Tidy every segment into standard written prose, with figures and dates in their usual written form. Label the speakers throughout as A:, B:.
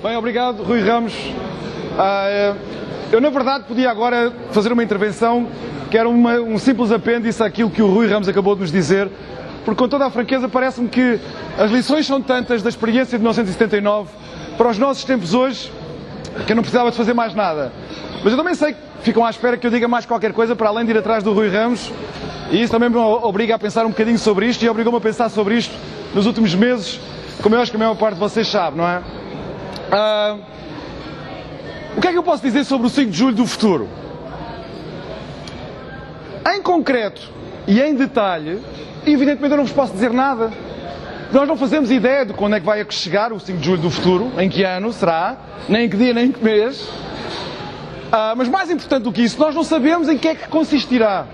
A: Bem, obrigado, Rui Ramos. Eu, na verdade, podia agora fazer uma intervenção que era um simples apêndice àquilo que o Rui Ramos acabou de nos dizer, porque, com toda a franqueza, parece-me que as lições são tantas da experiência de 1979 para os nossos tempos hoje que eu não precisava de fazer mais nada. Mas eu também sei que ficam à espera que eu diga mais qualquer coisa para além de ir atrás do Rui Ramos, e isso também me obriga a pensar um bocadinho sobre isto e obrigou-me a pensar sobre isto nos últimos meses, como eu acho que a maior parte de vocês sabe, não é? O que é que eu posso dizer sobre o 5 de Julho do futuro? Em concreto e em detalhe, evidentemente eu não vos posso dizer nada. Nós não fazemos ideia de quando é que vai chegar o 5 de Julho do futuro, em que ano será, nem em que dia, nem em que mês. Mas mais importante do que isso, nós não sabemos em que é que consistirá,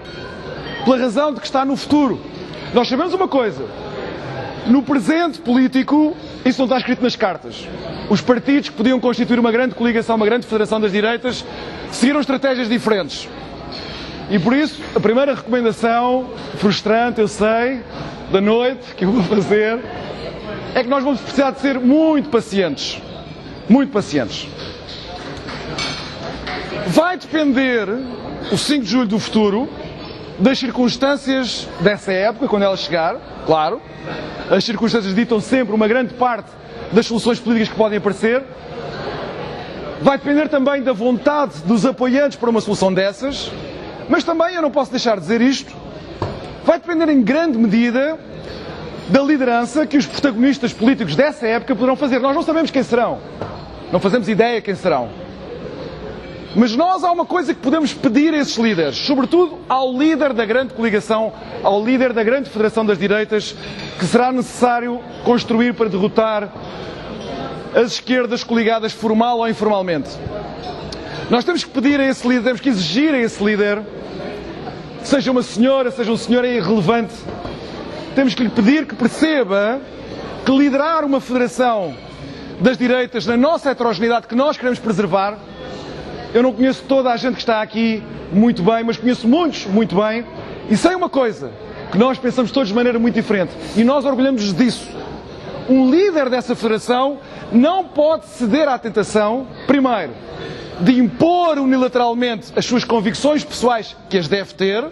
A: pela razão de que está no futuro. Nós sabemos uma coisa: no presente político, isso não está escrito nas cartas. Os partidos que podiam constituir uma grande coligação, uma grande federação das direitas, seguiram estratégias diferentes. E por isso, a primeira recomendação, frustrante, eu sei, da noite, que eu vou fazer, é que nós vamos precisar de ser muito pacientes. Muito pacientes. Vai depender, o 5 de Julho do futuro, das circunstâncias dessa época, quando ela chegar, claro. As circunstâncias ditam sempre uma grande parte das soluções políticas que podem aparecer. Vai depender também da vontade dos apoiantes para uma solução dessas, mas também, eu não posso deixar de dizer isto, vai depender em grande medida da liderança que os protagonistas políticos dessa época poderão fazer. Nós não sabemos quem serão, não fazemos ideia quem serão. Mas nós há uma coisa que podemos pedir a esses líderes, sobretudo ao líder da grande coligação, ao líder da grande federação das direitas, que será necessário construir para derrotar as esquerdas coligadas formal ou informalmente. Nós temos que pedir a esse líder, temos que exigir a esse líder, seja uma senhora, seja um senhor, é irrelevante, temos que lhe pedir que perceba que liderar uma federação das direitas na nossa heterogeneidade que nós queremos preservar. Eu não conheço toda a gente que está aqui muito bem, mas conheço muitos muito bem, e sei uma coisa, que nós pensamos todos de maneira muito diferente, e nós orgulhamos-nos disso. Um líder dessa federação não pode ceder à tentação, primeiro, de impor unilateralmente as suas convicções pessoais, que as deve ter,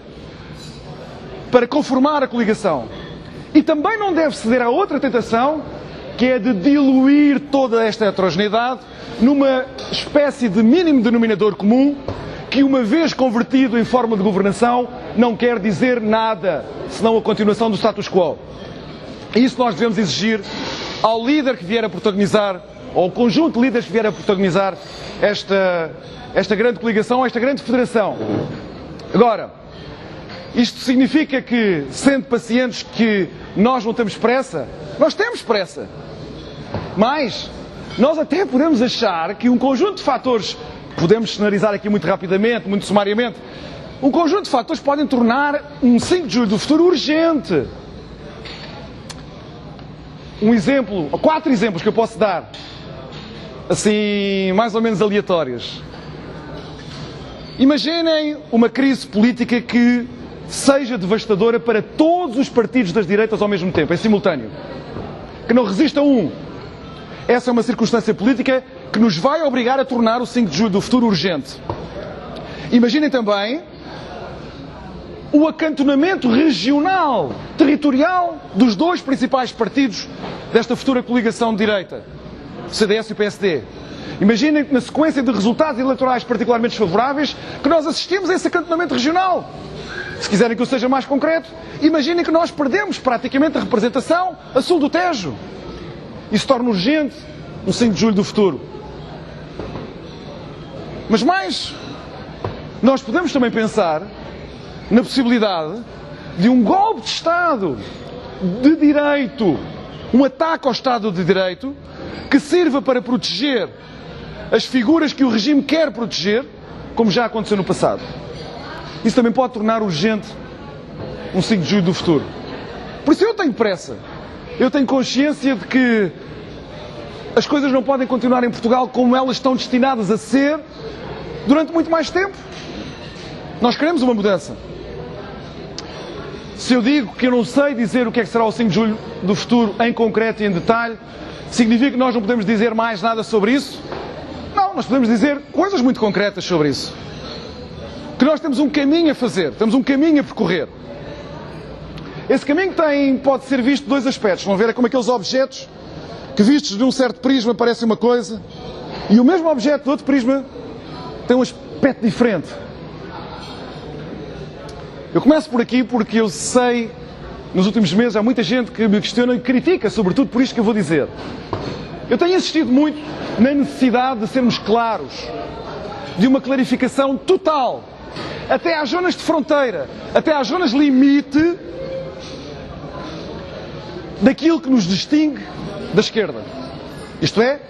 A: para conformar a coligação. E também não deve ceder à outra tentação, que é de diluir toda esta heterogeneidade numa espécie de mínimo denominador comum que, uma vez convertido em forma de governação, não quer dizer nada, senão a continuação do status quo. E isso nós devemos exigir ao líder que vier a protagonizar, ou ao conjunto de líderes que vier a protagonizar esta grande coligação, esta grande federação. Agora, isto significa que, sendo pacientes, que nós não temos pressa? Nós temos pressa. Mas nós até podemos achar que um conjunto de fatores, podemos cenarizar aqui muito rapidamente, muito sumariamente, um conjunto de fatores podem tornar um 5 de Julho do futuro urgente. Um exemplo, ou 4 exemplos que eu posso dar, assim, mais ou menos aleatórios. Imaginem uma crise política que seja devastadora para todos os partidos das direitas ao mesmo tempo, em simultâneo. Que não resista a um. Essa é uma circunstância política que nos vai obrigar a tornar o 5 de Julho do futuro urgente. Imaginem também o acantonamento regional, territorial, dos dois principais partidos desta futura coligação de direita, o CDS e o PSD. Imaginem que, na sequência de resultados eleitorais particularmente favoráveis, que nós assistimos a esse acantonamento regional. Se quiserem que eu seja mais concreto, imaginem que nós perdemos praticamente a representação a sul do Tejo. Isso torna urgente no 5 de Julho do futuro. Mas mais, nós podemos também pensar na possibilidade de um golpe de Estado de direito, um ataque ao Estado de Direito, que sirva para proteger as figuras que o regime quer proteger, como já aconteceu no passado. Isso também pode tornar urgente um 5 de Julho do futuro. Por isso eu tenho pressa. Eu tenho consciência de que as coisas não podem continuar em Portugal como elas estão destinadas a ser durante muito mais tempo. Nós queremos uma mudança. Se eu digo que eu não sei dizer o que é que será o 5 de Julho do futuro em concreto e em detalhe, Significa que nós não podemos dizer mais nada sobre isso? Não, nós podemos dizer coisas muito concretas sobre isso. Que nós temos um caminho a fazer, temos um caminho a percorrer. Esse caminho pode ser visto de dois aspectos. Vão ver, é como aqueles objetos que vistos de um certo prisma parecem uma coisa e o mesmo objeto de outro prisma tem um aspecto diferente. Eu começo por aqui porque eu sei, nos últimos meses há muita gente que me questiona e critica, sobretudo por isto que eu vou dizer. Eu tenho insistido muito na necessidade de sermos claros, de uma clarificação total, até às zonas de fronteira, até às zonas limite daquilo que nos distingue da esquerda. Isto é,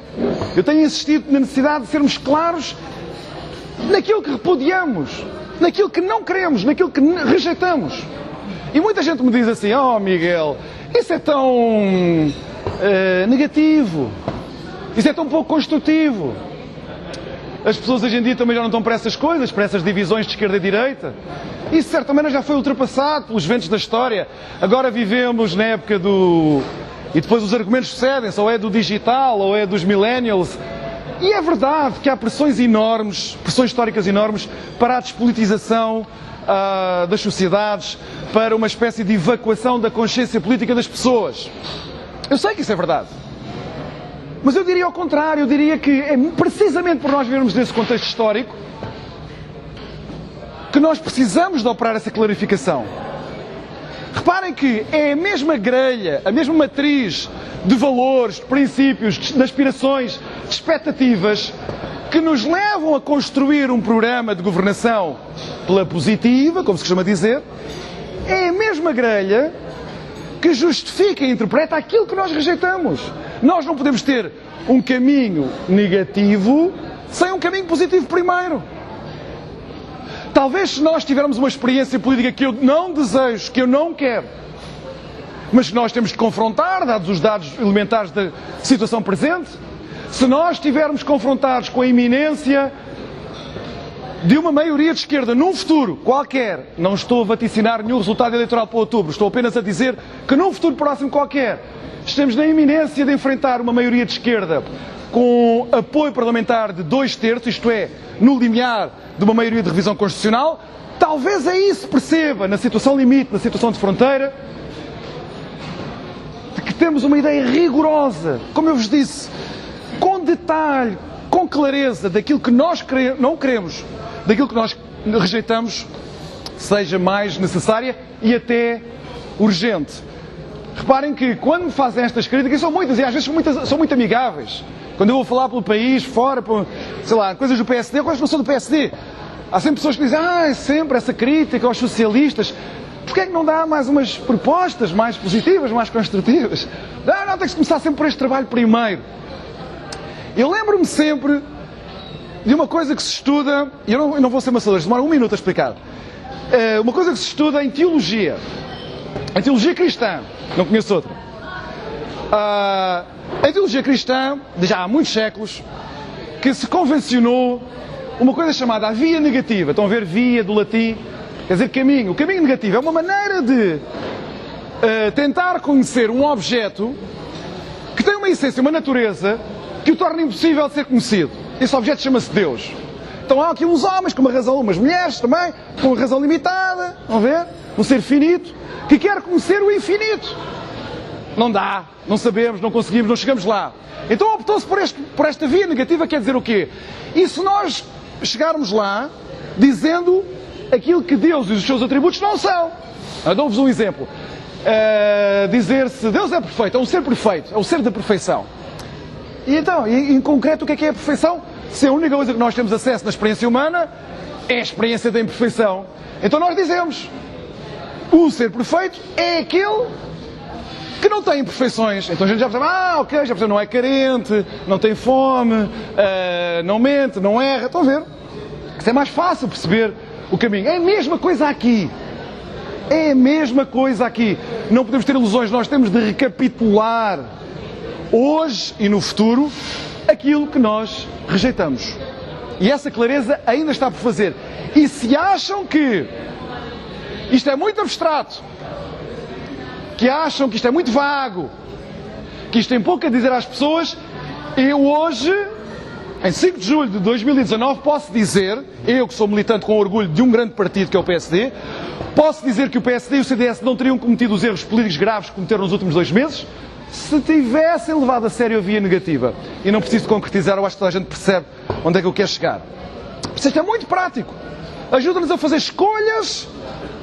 A: eu tenho insistido na necessidade de sermos claros naquilo que repudiamos, naquilo que não queremos, naquilo que rejeitamos. E muita gente me diz assim: oh Miguel, isso é tão negativo, isso é tão pouco construtivo. As pessoas hoje em dia também já não estão para essas coisas, para essas divisões de esquerda e direita. Isso, de certa maneira, já foi ultrapassado pelos ventos da história. Agora vivemos na época do... E depois os argumentos sucedem-se, ou é do digital, ou é dos millennials. E é verdade que há pressões enormes, pressões históricas enormes, para a despolitização das sociedades, para uma espécie de evacuação da consciência política das pessoas. Eu sei que isso é verdade. Mas eu diria ao contrário, eu diria que é precisamente por nós vivermos nesse contexto histórico que nós precisamos de operar essa clarificação. Reparem que é a mesma grelha, a mesma matriz de valores, de princípios, de aspirações, de expectativas que nos levam a construir um programa de governação pela positiva, como se costuma dizer, é a mesma grelha que justifica e interpreta aquilo que nós rejeitamos. Nós não podemos ter um caminho negativo sem um caminho positivo primeiro. Talvez se nós tivermos uma experiência política que eu não desejo, que eu não quero, mas que nós temos de confrontar, dados os dados elementares da situação presente, se nós estivermos confrontados com a iminência de uma maioria de esquerda num futuro qualquer, não estou a vaticinar nenhum resultado eleitoral para outubro, estou apenas a dizer que num futuro próximo qualquer, estamos na iminência de enfrentar uma maioria de esquerda com apoio parlamentar de 2/3, isto é, no limiar de uma maioria de revisão constitucional, talvez aí se perceba, na situação limite, na situação de fronteira, de que temos uma ideia rigorosa, como eu vos disse, com detalhe, com clareza, daquilo que nós não queremos, daquilo que nós rejeitamos, seja mais necessária e até urgente. Reparem que quando me fazem estas críticas, são muitas e às vezes são muito amigáveis. Quando eu vou falar pelo país, fora, sei lá, coisas do PSD, eu gosto não sou do PSD. Há sempre pessoas que dizem, é sempre essa crítica aos socialistas. Porquê é que não dá mais umas propostas mais positivas, mais construtivas? Não, tem que começar sempre por este trabalho primeiro. Eu lembro-me sempre de uma coisa que se estuda, e eu não vou ser maçador, demora um minuto a explicar. Uma coisa que se estuda em teologia cristã, não conheço outra. A teologia cristã, já há muitos séculos, que se convencionou uma coisa chamada a via negativa. Estão a ver via do latim? Quer dizer caminho. O caminho negativo é uma maneira de tentar conhecer um objeto que tem uma essência, uma natureza, que o torna impossível de ser conhecido. Esse objeto chama-se Deus. Então há aqui uns homens com uma razão, umas mulheres também, com uma razão limitada, vão ver? Um ser finito, que quer conhecer o infinito. Não dá, não sabemos, não conseguimos, não chegamos lá. Então optou-se por esta via negativa, quer dizer o quê? E se nós chegarmos lá dizendo aquilo que Deus e os seus atributos não são? Dou-vos um exemplo. Dizer-se Deus é perfeito, é um ser perfeito, é o ser da perfeição. E então, em concreto, o que é a perfeição? Se a única coisa que nós temos acesso na experiência humana é a experiência da imperfeição. Então nós dizemos, o ser perfeito é aquele que não tem imperfeições. Então a gente já percebe, ok, já percebe, não é carente, não tem fome, não mente, não erra. Estão a ver? Isso é mais fácil perceber o caminho. É a mesma coisa aqui. É a mesma coisa aqui. Não podemos ter ilusões, nós temos de recapitular hoje e no futuro aquilo que nós rejeitamos. E essa clareza ainda está por fazer. E se acham que isto é muito abstrato, que acham que isto é muito vago, que isto tem pouco a dizer às pessoas. Eu hoje, em 5 de julho de 2019, posso dizer, eu que sou militante com orgulho de um grande partido que é o PSD, posso dizer que o PSD e o CDS não teriam cometido os erros políticos graves que cometeram nos últimos 2 meses se tivessem levado a sério a via negativa. E não preciso concretizar, eu acho que toda a gente percebe onde é que eu quero chegar. Isto é muito prático. Ajuda-nos a fazer escolhas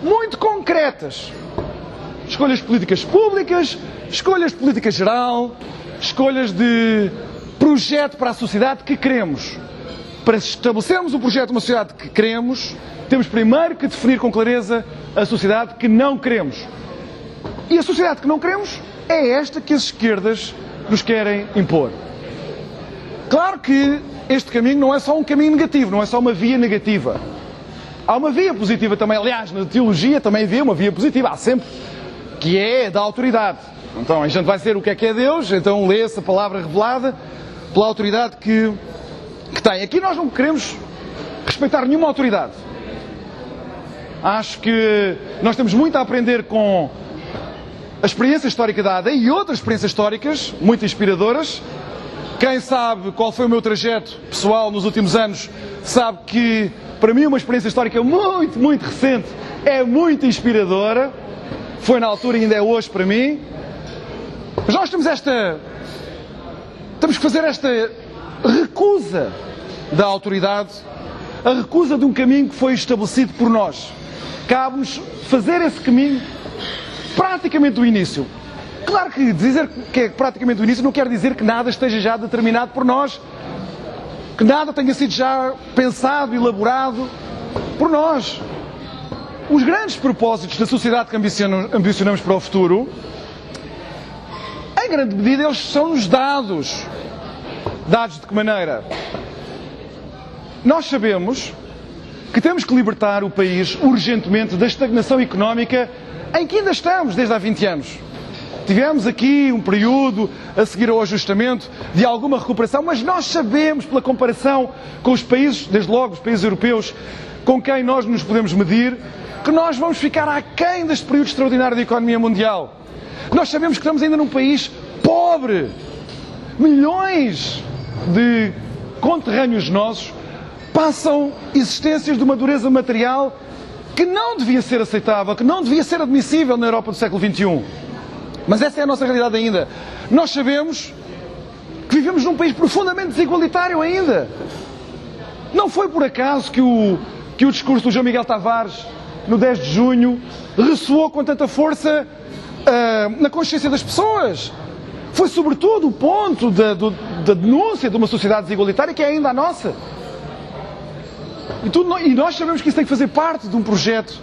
A: muito concretas. Escolhas políticas públicas, escolhas de política geral, escolhas de projeto para a sociedade que queremos. Para estabelecermos o projeto de uma sociedade que queremos, temos primeiro que definir com clareza a sociedade que não queremos. E a sociedade que não queremos é esta que as esquerdas nos querem impor. Claro que este caminho não é só um caminho negativo, não é só uma via negativa. Há uma via positiva também, aliás, na teologia também havia uma via positiva, há sempre, que é da autoridade. Então a gente vai dizer o que é Deus, então lê-se a palavra revelada pela autoridade que tem. Aqui nós não queremos respeitar nenhuma autoridade. Acho que nós temos muito a aprender com a experiência histórica da AD e outras experiências históricas muito inspiradoras. Quem sabe qual foi o meu trajeto pessoal nos últimos anos, sabe que para mim uma experiência histórica muito, muito recente é muito inspiradora. Foi na altura e ainda é hoje para mim. Mas nós temos que fazer esta recusa da autoridade, a recusa de um caminho que foi estabelecido por nós. Cabe-nos fazer esse caminho praticamente do início. Claro que dizer que é praticamente do início não quer dizer que nada esteja já determinado por nós, que nada tenha sido já pensado, elaborado por nós. Os grandes propósitos da sociedade que ambicionamos para o futuro, em grande medida, eles são-nos dados. Dados de que maneira? Nós sabemos que temos que libertar o país urgentemente da estagnação económica em que ainda estamos desde há 20 anos. Tivemos aqui um período a seguir ao ajustamento de alguma recuperação, mas nós sabemos, pela comparação com os países, desde logo os países europeus, com quem nós nos podemos medir, que nós vamos ficar aquém deste período extraordinário da economia mundial. Nós sabemos que estamos ainda num país pobre. Milhões de conterrâneos nossos passam existências de uma dureza material que não devia ser aceitável, que não devia ser admissível na Europa do século XXI. Mas essa é a nossa realidade ainda. Nós sabemos que vivemos num país profundamente desigualitário ainda. Não foi por acaso que o discurso do João Miguel Tavares, no 10 de junho, ressoou com tanta força na consciência das pessoas. Foi sobretudo o ponto da denúncia de uma sociedade desigualitária que é ainda a nossa. E nós sabemos que isso tem que fazer parte de um projeto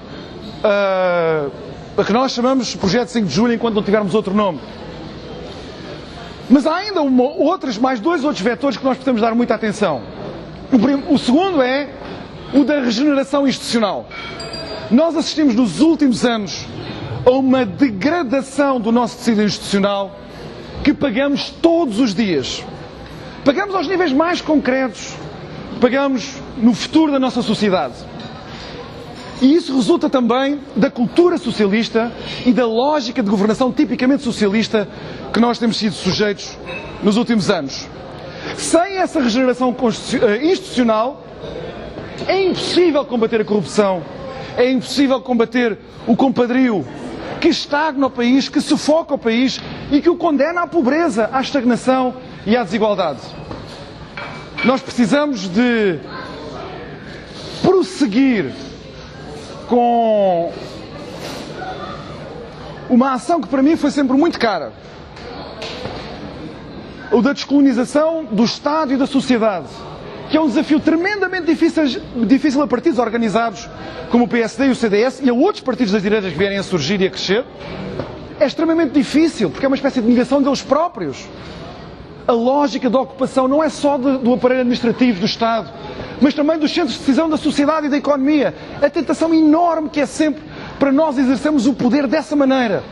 A: a que nós chamamos de Projeto 5 de Julho enquanto não tivermos outro nome. Mas há ainda mais 2 outros vetores que nós precisamos dar muita atenção. O segundo é o da regeneração institucional. Nós assistimos nos últimos anos a uma degradação do nosso tecido institucional que pagamos todos os dias. Pagamos aos níveis mais concretos. Pagamos no futuro da nossa sociedade. E isso resulta também da cultura socialista e da lógica de governação tipicamente socialista que nós temos sido sujeitos nos últimos anos. Sem essa regeneração institucional, é impossível combater a corrupção, é impossível combater o compadrio que estagna o país, que sufoca o país e que o condena à pobreza, à estagnação e à desigualdade. Nós precisamos de prosseguir com uma ação que para mim foi sempre muito cara. O da descolonização do Estado e da sociedade, que é um desafio tremendamente difícil a partidos organizados como o PSD e o CDS e a outros partidos das direitas que vierem a surgir e a crescer. É extremamente difícil, porque é uma espécie de negação deles próprios. A lógica da ocupação não é só do aparelho administrativo do Estado, mas também dos centros de decisão da sociedade e da economia. A tentação enorme que é sempre para nós exercermos o poder dessa maneira.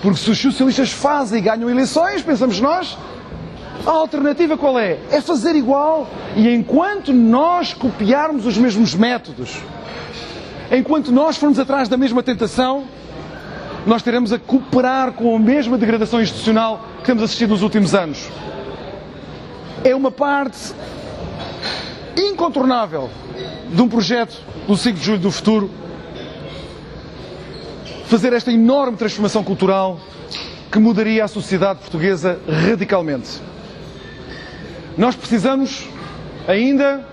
A: Porque se os socialistas fazem e ganham eleições, pensamos nós, a alternativa qual é? É fazer igual. E enquanto nós copiarmos os mesmos métodos, enquanto nós formos atrás da mesma tentação, nós teremos a cooperar com a mesma degradação institucional que temos assistido nos últimos anos. É uma parte incontornável de um projeto do 5 de Julho do futuro fazer esta enorme transformação cultural que mudaria a sociedade portuguesa radicalmente. Nós precisamos ainda,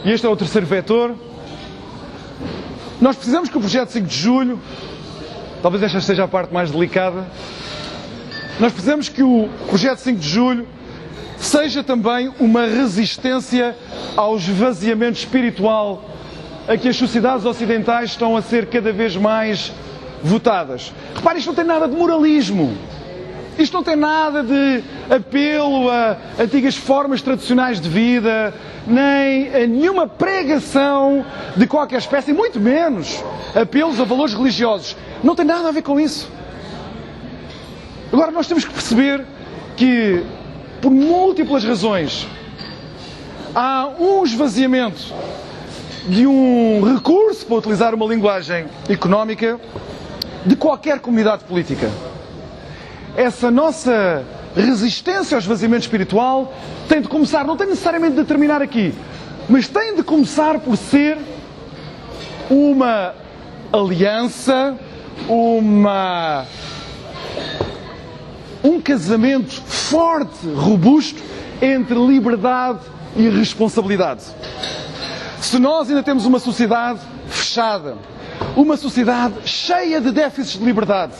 A: e este é o terceiro vetor, nós precisamos que o projeto 5 de Julho, talvez esta seja a parte mais delicada, nós precisamos que o projeto 5 de Julho seja também uma resistência ao esvaziamento espiritual a que as sociedades ocidentais estão a ser cada vez mais votadas. Repare, isto não tem nada de moralismo. Isto não tem nada de apelo a antigas formas tradicionais de vida, nem a nenhuma pregação de qualquer espécie, e muito menos apelos a valores religiosos. Não tem nada a ver com isso. Agora, nós temos que perceber que, por múltiplas razões, há um esvaziamento de um recurso, para utilizar uma linguagem económica, de qualquer comunidade política. Essa nossa resistência ao esvaziamento espiritual tem de começar, não tem necessariamente de terminar aqui, mas tem de começar por ser uma aliança, um casamento forte, robusto, entre liberdade e responsabilidade. Se nós ainda temos uma sociedade fechada, uma sociedade cheia de déficits de liberdade,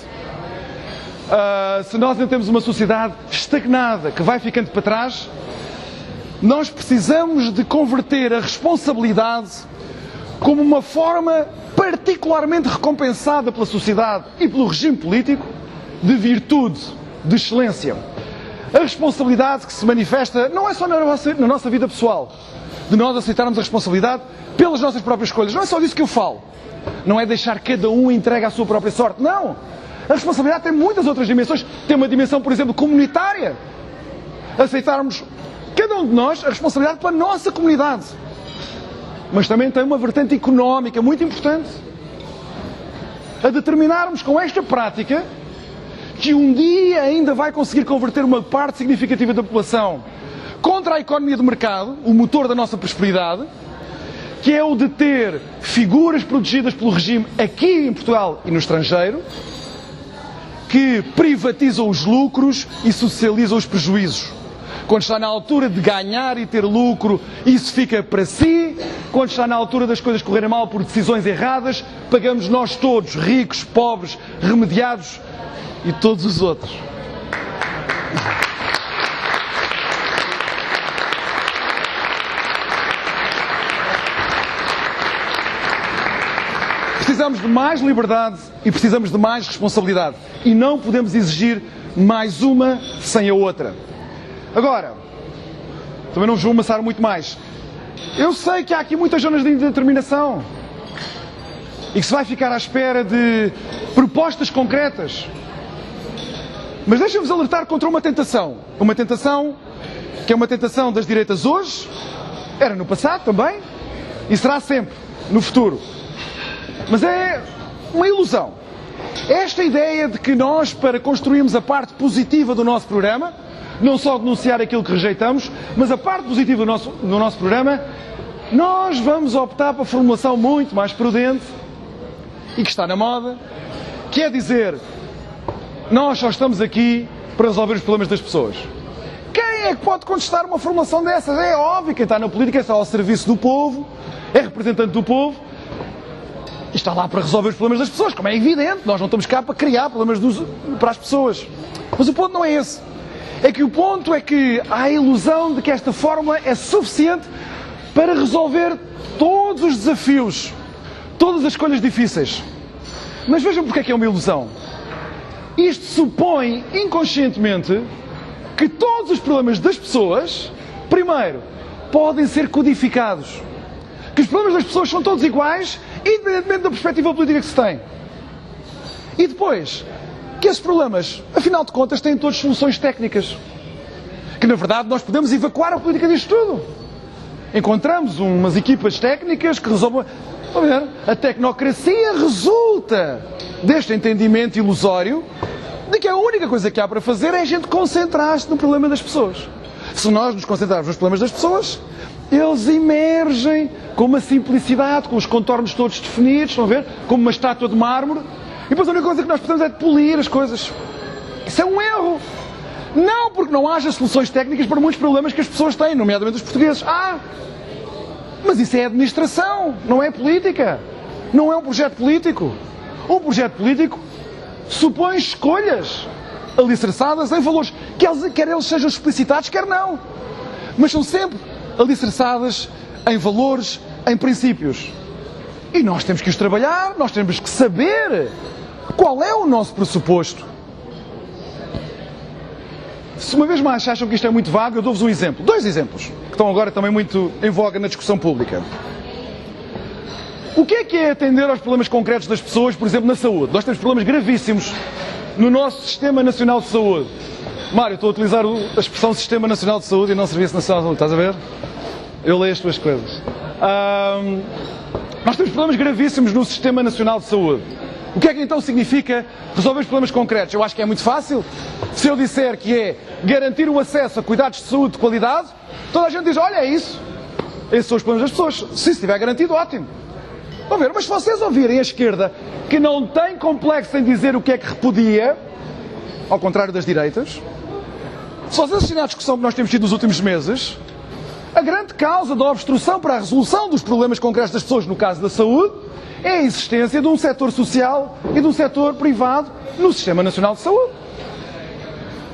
A: se nós ainda temos uma sociedade estagnada, que vai ficando para trás, nós precisamos de converter a responsabilidade como uma forma particularmente recompensada pela sociedade e pelo regime político de virtude, de excelência. A responsabilidade que se manifesta não é só na nossa vida pessoal, de nós aceitarmos a responsabilidade pelas nossas próprias escolhas. Não é só disso que eu falo. Não é deixar cada um entregue à sua própria sorte. Não! A responsabilidade tem muitas outras dimensões. Tem uma dimensão, por exemplo, comunitária. Aceitarmos, cada um de nós, a responsabilidade pela nossa comunidade. Mas também tem uma vertente económica muito importante. A determinarmos com esta prática que um dia ainda vai conseguir converter uma parte significativa da população contra a economia de mercado, o motor da nossa prosperidade, que é o de ter figuras protegidas pelo regime aqui em Portugal e no estrangeiro, que privatizam os lucros e socializam os prejuízos. Quando está na altura de ganhar e ter lucro, isso fica para si. Quando está na altura das coisas correrem mal por decisões erradas, pagamos nós todos, ricos, pobres, remediados e todos os outros. Precisamos de mais liberdade e precisamos de mais responsabilidade. E não podemos exigir mais uma sem a outra. Agora, também não vos vou amassar muito mais. Eu sei que há aqui muitas zonas de indeterminação e que se vai ficar à espera de propostas concretas. Mas deixem-vos alertar contra uma tentação. Uma tentação que é uma tentação das direitas hoje, era no passado também, e será sempre no futuro. Mas é uma ilusão. Esta ideia de que nós, para construirmos a parte positiva do nosso programa, não só denunciar aquilo que rejeitamos, mas a parte positiva do nosso programa, nós vamos optar para a formulação muito mais prudente e que está na moda, que é dizer, nós só estamos aqui para resolver os problemas das pessoas. Quem é que pode contestar uma formulação dessas? É óbvio, quem está na política está ao serviço do povo, é representante do povo, e está lá para resolver os problemas das pessoas, como é evidente. Nós não estamos cá para criar problemas para as pessoas. Mas o ponto não é esse. É que o ponto é que há a ilusão de que esta fórmula é suficiente para resolver todos os desafios, todas as escolhas difíceis. Mas vejam porque é que é uma ilusão. Isto supõe inconscientemente que todos os problemas das pessoas, primeiro, podem ser codificados. Que os problemas das pessoas são todos iguais, independentemente da perspectiva política que se tem. E depois, que esses problemas, afinal de contas, têm todas soluções técnicas. Que, na verdade, nós podemos evacuar a política disto tudo. Encontramos umas equipas técnicas que resolvem... Estão a ver? A tecnocracia resulta deste entendimento ilusório de que a única coisa que há para fazer é a gente concentrar-se no problema das pessoas. Se nós nos concentrarmos nos problemas das pessoas, eles emergem com uma simplicidade, com os contornos todos definidos, estão a ver? Como uma estátua de mármore. E depois a única coisa que nós precisamos é de polir as coisas. Isso é um erro. Não porque não haja soluções técnicas para muitos problemas que as pessoas têm, nomeadamente os portugueses. Mas isso é administração, não é política. Não é um projeto político. Um projeto político supõe escolhas alicerçadas em valores, quer eles sejam explicitados, quer não. Mas são sempre alicerçadas em valores, em princípios. E nós temos que os trabalhar, nós temos que saber qual é o nosso pressuposto. Se uma vez mais acham que isto é muito vago, eu dou-vos um exemplo. 2 exemplos, que estão agora também muito em voga na discussão pública. O que é atender aos problemas concretos das pessoas, por exemplo, na saúde? Nós temos problemas gravíssimos no nosso Sistema Nacional de Saúde. Mário, estou a utilizar a expressão Sistema Nacional de Saúde e não Serviço Nacional de Saúde, estás a ver? Eu leio as tuas coisas. Nós temos problemas gravíssimos no Sistema Nacional de Saúde. O que é que então significa resolver os problemas concretos? Eu acho que é muito fácil. Se eu disser que é garantir o acesso a cuidados de saúde de qualidade, toda a gente diz, olha, é isso. Esses são os problemas das pessoas. Se estiver garantido, ótimo. Vão ver, mas se vocês ouvirem a esquerda que não tem complexo em dizer o que é que repudia, ao contrário das direitas, se vocês assistirem à discussão que nós temos tido nos últimos meses, a grande causa da obstrução para a resolução dos problemas concretos das pessoas, no caso da saúde, é a existência de um setor social e de um setor privado no Sistema Nacional de Saúde.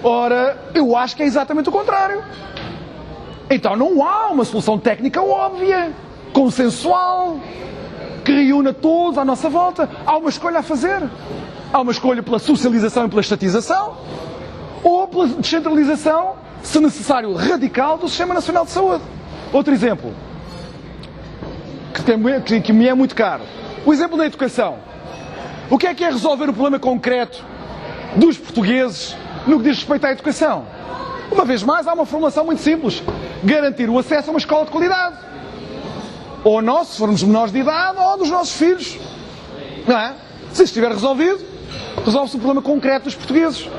A: Ora, eu acho que é exatamente o contrário. Então não há uma solução técnica óbvia, consensual, que reúna todos à nossa volta. Há uma escolha a fazer. Há uma escolha pela socialização e pela estatização, ou pela descentralização, se necessário, radical, do Sistema Nacional de Saúde. Outro exemplo, que me é muito caro. O exemplo da educação. O que é resolver o problema concreto dos portugueses no que diz respeito à educação? Uma vez mais, há uma formulação muito simples. Garantir o acesso a uma escola de qualidade. Ou nós, se formos menores de idade, ou dos nossos filhos. Não é? Se isso estiver resolvido, resolve-se o problema concreto dos portugueses.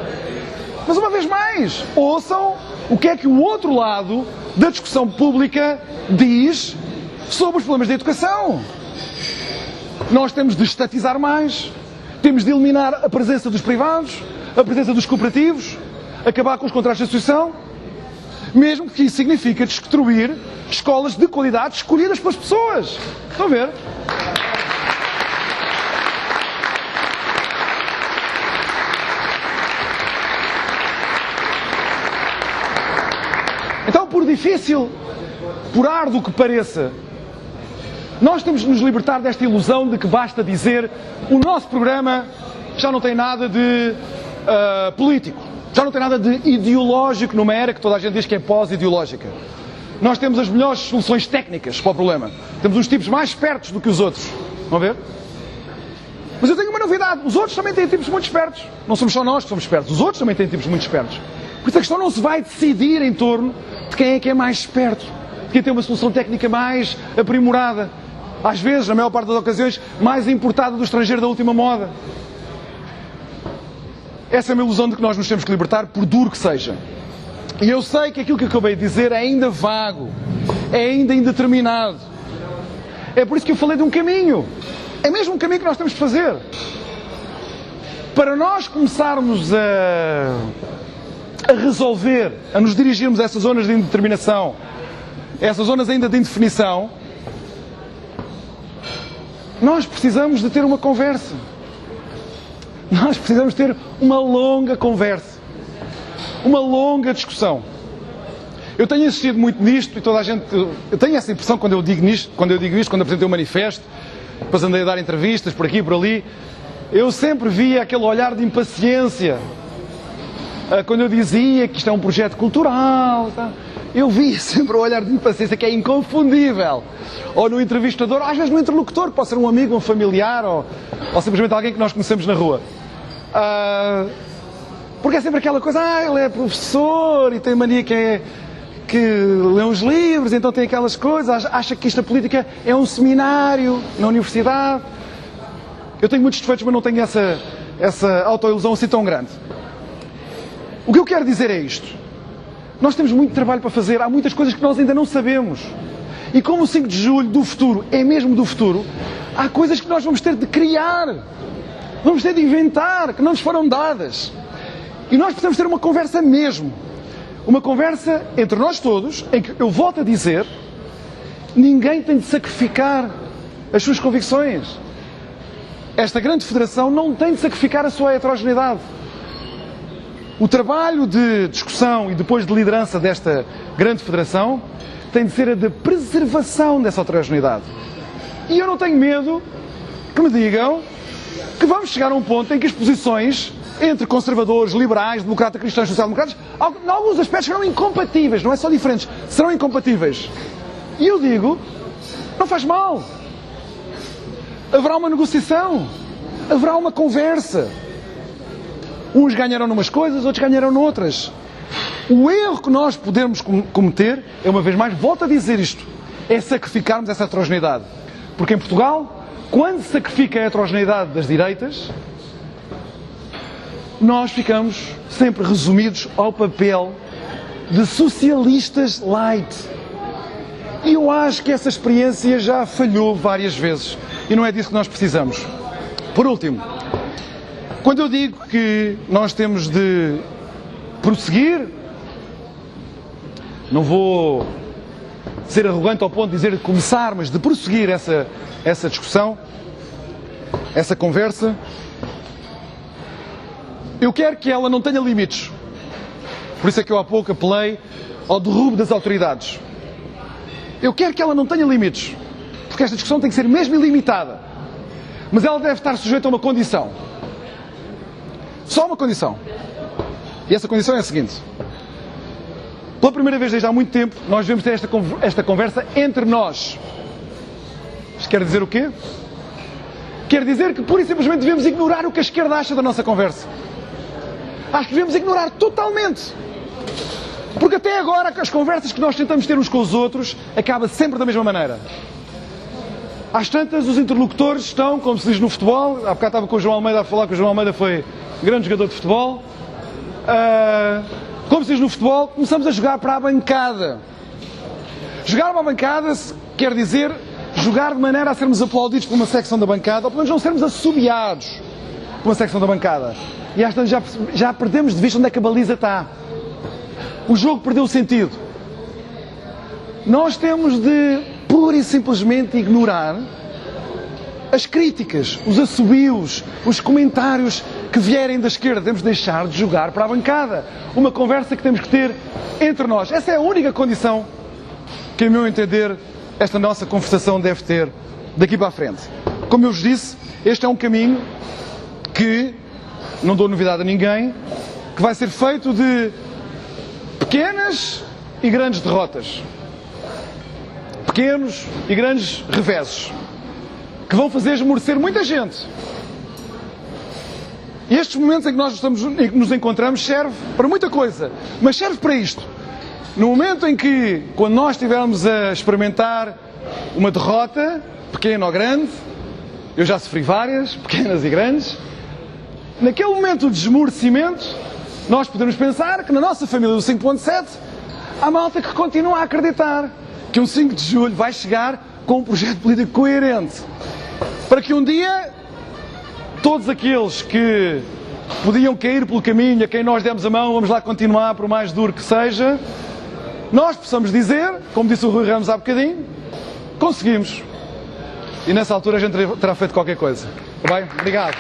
A: Mas uma vez mais, ouçam o que é que o outro lado da discussão pública diz sobre os problemas da educação. Nós temos de estatizar mais, temos de eliminar a presença dos privados, a presença dos cooperativos, acabar com os contratos de associação, mesmo que isso signifique destruir escolas de qualidade escolhidas pelas pessoas. Estão a ver? Então, por difícil, por árduo que pareça, nós temos de nos libertar desta ilusão de que basta dizer o nosso programa já não tem nada de político, já não tem nada de ideológico numa era que toda a gente diz que é pós-ideológica. Nós temos as melhores soluções técnicas para o problema. Temos uns tipos mais espertos do que os outros. Vão ver? Mas eu tenho uma novidade. Os outros também têm tipos muito espertos. Não somos só nós que somos espertos. Os outros também têm tipos muito espertos. Por isso a questão não se vai decidir em torno de quem é que é mais esperto, de quem tem uma solução técnica mais aprimorada. Às vezes, na maior parte das ocasiões, mais importada do estrangeiro da última moda. Essa é uma ilusão de que nós nos temos que libertar, por duro que seja. E eu sei que aquilo que acabei de dizer é ainda vago, é ainda indeterminado. É por isso que eu falei de um caminho. É mesmo um caminho que nós temos de fazer. Para nós começarmos a resolver, a nos dirigirmos a essas zonas de indeterminação, essas zonas ainda de indefinição, nós precisamos de ter uma conversa. Nós precisamos ter uma longa conversa. Uma longa discussão. Eu tenho insistido muito nisto e toda a gente... Eu tenho essa impressão quando eu digo isto, quando apresentei o manifesto, depois andei a dar entrevistas por aqui e por ali, eu sempre via aquele olhar de impaciência. Quando eu dizia que isto é um projeto cultural, eu via sempre o olhar de impaciência que é inconfundível. Ou no entrevistador, ou às vezes no interlocutor, que pode ser um amigo, um familiar, ou simplesmente alguém que nós conhecemos na rua. Porque é sempre aquela coisa, ele é professor e tem mania que que lê uns livros, então tem aquelas coisas, acha que isto, a política, é um seminário na universidade. Eu tenho muitos defeitos, mas não tenho essa autoilusão assim tão grande. O que eu quero dizer é isto. Nós temos muito trabalho para fazer, há muitas coisas que nós ainda não sabemos. E como o 5 de julho do futuro é mesmo do futuro, há coisas que nós vamos ter de criar, vamos ter de inventar, que não nos foram dadas. E nós precisamos ter uma conversa mesmo. Uma conversa entre nós todos, em que, eu volto a dizer, ninguém tem de sacrificar as suas convicções. Esta grande federação não tem de sacrificar a sua heterogeneidade. O trabalho de discussão e depois de liderança desta grande federação tem de ser a de preservação dessa heterogeneidade. E eu não tenho medo que me digam que vamos chegar a um ponto em que as posições entre conservadores, liberais, democratas, cristãos, social-democratas, em alguns aspectos serão incompatíveis, não é só diferentes, serão incompatíveis. E eu digo, não faz mal. Haverá uma negociação, haverá uma conversa. Uns ganharão numas coisas, outros ganharão noutras. O erro que nós podemos cometer, é uma vez mais, volto a dizer isto, é sacrificarmos essa heterogeneidade. Porque em Portugal, quando se sacrifica a heterogeneidade das direitas, nós ficamos sempre resumidos ao papel de socialistas light. E eu acho que essa experiência já falhou várias vezes. E não é disso que nós precisamos. Por último, quando eu digo que nós temos de prosseguir, não vou ser arrogante ao ponto de dizer de começar, mas de prosseguir essa discussão, essa conversa, eu quero que ela não tenha limites. Por isso é que eu há pouco apelei ao derrubo das autoridades. Eu quero que ela não tenha limites, porque esta discussão tem que ser mesmo ilimitada. Mas ela deve estar sujeita a uma condição. Só uma condição. E essa condição é a seguinte. Pela primeira vez desde há muito tempo, nós devemos ter esta conversa entre nós. Isto quer dizer o quê? Quer dizer que pura e simplesmente devemos ignorar o que a esquerda acha da nossa conversa. Acho que devemos ignorar totalmente. Porque até agora as conversas que nós tentamos ter uns com os outros acabam sempre da mesma maneira. Às tantas, os interlocutores estão, como se diz no futebol, há bocado estava com o João Almeida a falar que o João Almeida foi grande jogador de futebol. Como se diz no futebol, começamos a jogar para a bancada. Jogar para a bancada quer dizer jogar de maneira a sermos aplaudidos por uma secção da bancada, ou pelo menos não sermos assobiados por uma secção da bancada. E às tantas já perdemos de vista onde é que a baliza está. O jogo perdeu o sentido. Nós temos de, pura e simplesmente, ignorar as críticas, os assobios, os comentários que vierem da esquerda. Temos de deixar de jogar para a bancada. Uma conversa que temos que ter entre nós. Essa é a única condição que, a meu entender, esta nossa conversação deve ter daqui para a frente. Como eu vos disse, este é um caminho que, não dou novidade a ninguém, que vai ser feito de pequenas e grandes derrotas. Pequenos e grandes reveses. Que vão fazer esmorecer muita gente. E estes momentos em que nos encontramos serve para muita coisa. Mas serve para isto. No momento em que, quando nós estivermos a experimentar uma derrota, pequena ou grande, eu já sofri várias, pequenas e grandes, naquele momento de esmorecimento, nós podemos pensar que na nossa família do 5.7 há malta que continua a acreditar que um 5 de julho vai chegar com um projeto político coerente. Para que um dia, todos aqueles que podiam cair pelo caminho, a quem nós demos a mão, vamos lá continuar, por mais duro que seja, nós possamos dizer, como disse o Rui Ramos há bocadinho, conseguimos. E nessa altura a gente terá feito qualquer coisa. Está bem? Obrigado.